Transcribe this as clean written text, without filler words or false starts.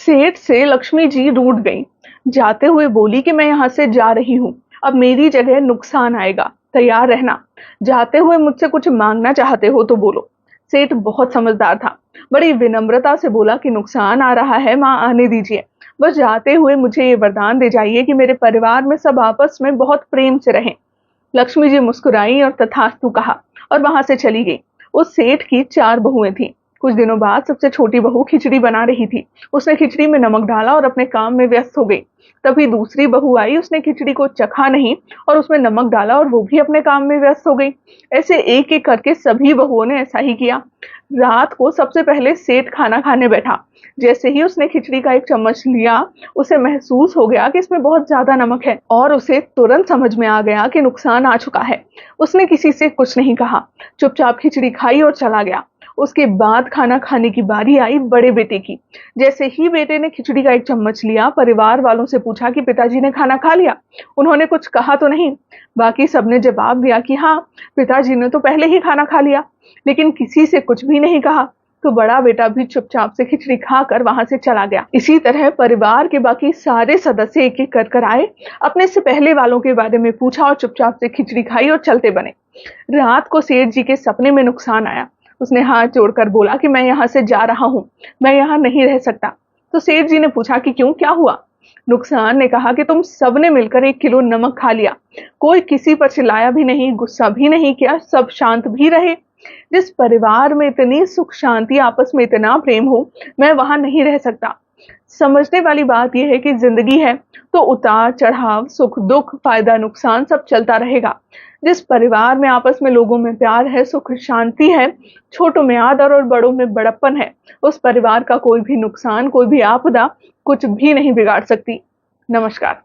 सेठ से लक्ष्मी जी रूठ गईं। जाते हुए बोली कि मैं यहाँ से जा रही हूँ, अब मेरी जगह नुकसान आएगा, तैयार रहना। जाते हुए मुझसे कुछ मांगना चाहते हो तो बोलो। सेठ बहुत समझदार था, बड़ी विनम्रता से बोला कि नुकसान आ रहा है माँ, आने दीजिए। बस जाते हुए मुझे ये वरदान दे जाइए कि मेरे परिवार में सब आपस में बहुत प्रेम से रहें। लक्ष्मी जी मुस्कुराई और तथास्तु कहा और वहां से चली गई। उस सेठ की 4 बहुएं थीं। कुछ दिनों बाद सबसे छोटी बहू खिचड़ी बना रही थी। उसने खिचड़ी में नमक डाला और अपने काम में व्यस्त हो गई। तभी दूसरी बहू आई, उसने खिचड़ी को चखा नहीं और उसमें नमक डाला और वो भी अपने काम में व्यस्त हो गई। ऐसे एक एक करके सभी बहुओं ने ऐसा ही किया। रात को सबसे पहले सेठ खाना खाने बैठा। जैसे ही उसने खिचड़ी का एक चम्मच लिया, उसे महसूस हो गया कि इसमें बहुत ज्यादा नमक है और उसे तुरंत समझ में आ गया कि नुकसान आ चुका है। उसने किसी से कुछ नहीं कहा, चुपचाप खिचड़ी खाई और चला गया। उसके बाद खाना खाने की बारी आई बड़े बेटे की। जैसे ही बेटे ने खिचड़ी का एक चम्मच लिया, परिवार वालों से पूछा कि पिताजी ने खाना खा लिया। उन्होंने कुछ कहा तो नहीं। बाकी सबने जवाब दिया कि हाँ, पिताजी ने तो पहले ही खाना खा लिया, लेकिन किसी से कुछ भी नहीं कहा। तो बड़ा बेटा भी चुपचाप से खिचड़ी खाकर वहां से चला गया। इसी तरह परिवार के बाकी सारे सदस्य एक एक कर आए, अपने से पहले वालों के बारे में पूछा और चुपचाप से खिचड़ी खाई और चलते बने। रात को सेठ जी के सपने में नुकसान आया। उसने हाथ जोड़कर बोला कि मैं यहाँ से जा रहा हूँ, मैं यहाँ नहीं रह सकता। तो सेठ जी ने पूछा कि क्यों, क्या हुआ? नुकसान ने कहा कि तुम सबने मिलकर 1 किलो नमक खा लिया, कोई किसी पर चिल्लाया भी नहीं, गुस्सा भी नहीं किया, सब शांत भी रहे। जिस परिवार में इतनी सुख शांति, आपस में इतना प्रेम हो, मैं वहां नहीं रह सकता। समझने वाली बात यह है कि जिंदगी है तो उतार चढ़ाव, सुख दुख, फायदा नुकसान सब चलता रहेगा। जिस परिवार में आपस में लोगों में प्यार है, सुख शांति है, छोटों में आदर और बड़ों में बड़प्पन है, उस परिवार का कोई भी नुकसान, कोई भी आपदा कुछ भी नहीं बिगाड़ सकती। नमस्कार।